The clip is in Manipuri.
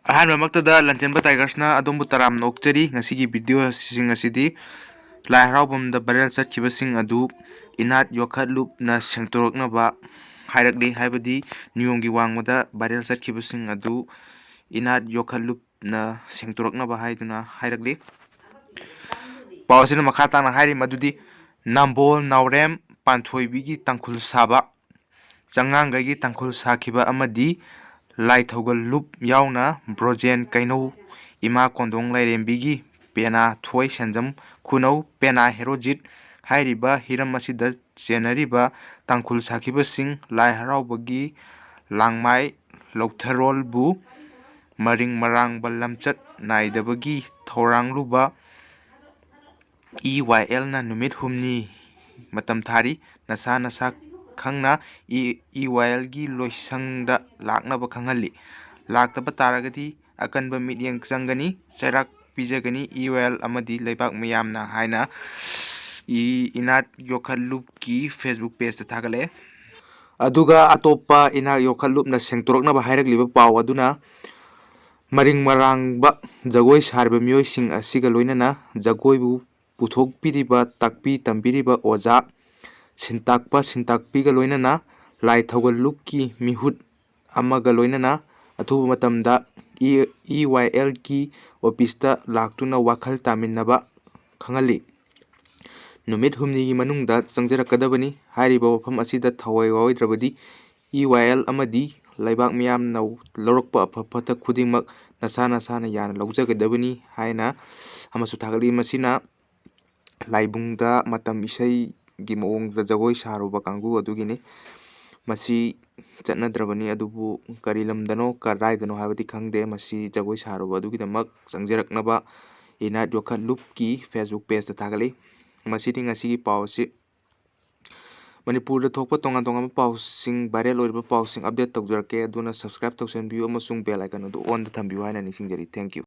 ꯑꯍꯥꯟꯕꯃꯛꯇꯗ ꯂꯟꯆꯦꯟꯕ ꯇꯥꯏꯒꯔꯁꯅ ꯑꯗꯣꯝꯕꯨ ꯇꯔꯥꯝꯅ ꯑꯣꯛꯆꯔꯤ꯫ ꯉꯁꯤꯒꯤ ꯚꯤꯗꯤꯑꯣꯁꯤꯡ ꯑꯁꯤꯗꯤ ꯂꯥꯏ ꯍꯔꯥꯎꯐꯝꯗ ꯚꯥꯏꯔꯦꯜ ꯆꯠꯈꯤꯕꯁꯤꯡ ꯑꯗꯨ ꯏꯅꯥꯠ ꯌꯣꯛꯈꯠꯂꯨꯞꯅ ꯁꯦꯡꯇꯣꯔꯛꯅꯕ ꯍꯥꯏꯔꯛꯂꯤ꯫ ꯍꯥꯏꯕꯗꯤ ꯅꯤꯌꯣꯝꯒꯤ ꯋꯥꯡꯃꯗ ꯚꯥꯏꯔꯦꯜ ꯆꯠꯈꯤꯕꯁꯤꯡ ꯑꯗꯨ ꯏꯅꯥꯠ ꯌꯣꯛꯈꯠꯂꯨꯞꯅ ꯁꯦꯡꯇꯣꯔꯛꯅꯕ ꯍꯥꯏꯗꯨꯅ ꯍꯥꯏꯔꯛꯂꯤ꯫ ꯄꯥꯎ ꯑꯁꯤꯅ ꯃꯈꯥ ꯇꯥꯅ ꯍꯥꯏꯔꯤ ꯃꯗꯨꯗꯤ ꯅꯝꯕꯣꯜ ꯅꯥꯎꯔꯦꯝ ꯄꯥꯟꯊꯣꯏꯕꯤꯒꯤ ꯇꯥꯡꯈꯨꯜ ꯁꯥꯕ, ꯆꯉꯥꯡꯒꯩꯒꯤ ꯇꯥꯡꯈꯨꯜ ꯁꯥꯈꯤꯕ ꯑꯃꯗꯤ ꯂꯥꯏꯊꯧꯒꯜ ꯂꯨꯞ ꯌꯥꯎꯅ ꯕ꯭ꯔꯣꯖꯦꯟ ꯀꯩꯅꯧ, ꯏꯃꯥ ꯀꯣꯟꯊꯣꯡ ꯂꯥꯏꯔꯦꯝꯕꯤꯒꯤ ꯄꯦꯅꯥ ꯊꯣꯏ ꯁꯦꯟꯖꯝ ꯈꯨꯅꯧ, ꯄꯦꯅꯥ ꯍꯦꯔꯣꯖꯤꯠ ꯍꯥꯏꯔꯤꯕ ꯍꯤꯔꯝ ꯑꯁꯤꯗ ꯆꯦꯟꯅꯔꯤꯕ ꯇꯥꯡꯈꯨꯜ ꯁꯥꯈꯤꯕꯁꯤꯡ ꯂꯥꯏ ꯍꯔꯥꯎꯕꯒꯤ ꯂꯥꯡꯃꯥꯏ ꯂꯧꯊꯔꯣꯜꯕꯨ ꯃꯔꯤꯡ ꯃꯔꯥꯡꯕ ꯂꯝꯆꯠ ꯅꯥꯏꯗꯕꯒꯤ ꯊꯧꯔꯥꯡꯂꯨꯕ EYLꯅ ꯅꯨꯃꯤꯠ ꯍꯨꯝꯅꯤ ꯃꯇꯝ ꯊꯥꯔꯤ꯫ ꯅꯁꯥ ꯅꯁꯥ ꯈꯪꯅ EYLꯒꯤ ꯂꯣꯏꯁꯪꯗ ꯂꯥꯛꯅꯕ ꯈꯪꯍꯜꯂꯤ꯫ ꯂꯥꯛꯇꯕ ꯇꯥꯔꯒꯗꯤ ꯑꯀꯟꯕ ꯃꯤꯠꯌꯦꯡ ꯆꯪꯒꯅꯤ, ꯆꯩꯔꯥꯛ ꯄꯤꯖꯒꯅꯤ EYL ꯑꯃꯗꯤ ꯂꯩꯕꯥꯛ ꯃꯤꯌꯥꯝꯅ ꯍꯥꯏꯅ ꯏꯅꯥꯠ ꯌꯣꯛꯈꯠꯂꯨꯞꯀꯤ ꯐꯦꯁꯕꯨꯛ ꯄꯦꯖꯇ ꯊꯥꯒꯠꯂꯛꯑꯦ꯫ ꯑꯗꯨꯒ ꯑꯇꯣꯞꯄ ꯏꯅꯥꯠ ꯌꯣꯛꯈꯠꯂꯨꯞꯅ ꯁꯦꯡꯇꯣꯔꯛꯅꯕ ꯍꯥꯏꯔꯛꯂꯤꯕ ꯄꯥꯎ ꯑꯗꯨꯅ ꯃꯔꯤꯡ ꯃꯔꯥꯡꯕ ꯖꯒꯣꯏ ꯁꯥꯔꯤꯕ ꯃꯤꯑꯣꯏꯁꯤꯡ ꯑꯁꯤꯒ ꯂꯣꯏꯅꯅ ꯖꯒꯣꯏꯕꯨ ꯄꯨꯊꯣꯛꯄꯤꯔꯤꯕ, ꯇꯥꯛꯄꯤ ꯇꯝꯕꯤꯔꯤꯕ ꯑꯣꯖꯥ, ꯁꯤꯟꯇꯥꯛꯄ ꯁꯤꯟꯇꯥꯛꯄꯤꯒ ꯂꯣꯏꯅꯅ ꯂꯥꯏꯊꯧꯒꯜ ꯂꯨꯞꯀꯤ ꯃꯤꯍꯨꯠ ꯑꯃꯒ ꯂꯣꯏꯅꯅ ꯑꯊꯨꯕ ꯃꯇꯝꯗ EYLꯒꯤ ꯑꯣꯐꯤꯁꯇ ꯂꯥꯛꯇꯨꯅ ꯋꯥꯈꯜ ꯇꯥꯃꯤꯟꯅꯕ ꯈꯪꯍꯜꯂꯤ꯫ ꯅꯨꯃꯤꯠ ꯍꯨꯝꯅꯤꯒꯤ ꯃꯅꯨꯡꯗ ꯆꯪꯖꯔꯛꯀꯗꯕꯅꯤ꯫ ꯍꯥꯏꯔꯤꯕ ꯋꯥꯐꯝ ꯑꯁꯤꯗ ꯊꯋꯥꯏ ꯌꯥꯎꯔꯣꯏꯗ꯭ꯔꯕꯗꯤ EYL ꯑꯃꯗꯤ ꯂꯩꯕꯥꯛ ꯃꯤꯌꯥꯝꯅ ꯂꯧꯔꯛꯄ ꯑꯐ ꯐꯠꯇ ꯈꯨꯗꯤꯡꯃꯛ ꯅꯁꯥ ꯅꯁꯥꯅ ꯌꯥꯅ ꯂꯧꯖꯒꯗꯕꯅꯤ ꯍꯥꯏꯅ ꯑꯃꯁꯨ ꯊꯥꯒꯠꯂꯤ꯫ ꯃꯁꯤꯅ ꯂꯥꯏꯕꯨꯡꯗ ꯃꯇꯝ ꯏꯁꯩꯒꯤ ꯃꯑꯣꯡꯗ ꯖꯒꯣꯏ ꯁꯥꯔꯨꯕ ꯀꯥꯡꯕꯨ ꯑꯗꯨꯒꯤꯅꯤ꯫ ꯃꯁꯤ ꯆꯠꯅꯗ꯭ꯔꯕꯅꯤ, ꯑꯗꯨꯕꯨ ꯀꯔꯤ ꯂꯝꯗꯅꯣ ꯀꯗꯥꯏꯗꯅꯣ ꯍꯥꯏꯕꯗꯤ ꯈꯪꯗꯦ꯫ ꯃꯁꯤ ꯖꯒꯣꯏ ꯁꯥꯔꯨꯕ ꯑꯗꯨꯒꯤꯗꯃꯛ ꯆꯪꯖꯔꯛꯅꯕ ꯏꯅꯥꯠ ꯌꯣꯛꯈꯠꯂꯨꯞꯀꯤ ꯐꯦꯁꯕꯨꯛ ꯄꯦꯖꯇ ꯊꯥꯒꯠꯂꯤ꯫ ꯃꯁꯤꯗꯤ ꯉꯁꯤꯒꯤ ꯄꯥꯎ ꯑꯁꯤ ꯃꯅꯤꯄꯨꯔꯗ ꯊꯣꯛꯄ ꯇꯣꯉꯥꯟ ꯇꯣꯉꯥꯟꯕ ꯄꯥꯎꯁꯤꯡ, ꯚꯥꯏꯔꯦꯜ ꯑꯣꯏꯔꯤꯕ ꯄꯥꯎꯁꯤꯡ ꯑꯞꯗꯦꯠ ꯇꯧꯖꯔꯛꯀꯦ꯫ ꯑꯗꯨꯅ ꯁꯕꯁꯀ꯭ꯔꯥꯏꯕ ꯇꯧꯁꯟꯕꯤꯌꯨ ꯑꯃꯁꯨꯡ ꯕꯦꯜ ꯑꯥꯏꯀꯟ ꯑꯗꯨ ꯑꯣꯟꯗ ꯊꯝꯕꯤꯌꯨ ꯍꯥꯏꯅ ꯅꯤꯡꯁꯤꯡꯖꯔꯤ꯫ Thank you.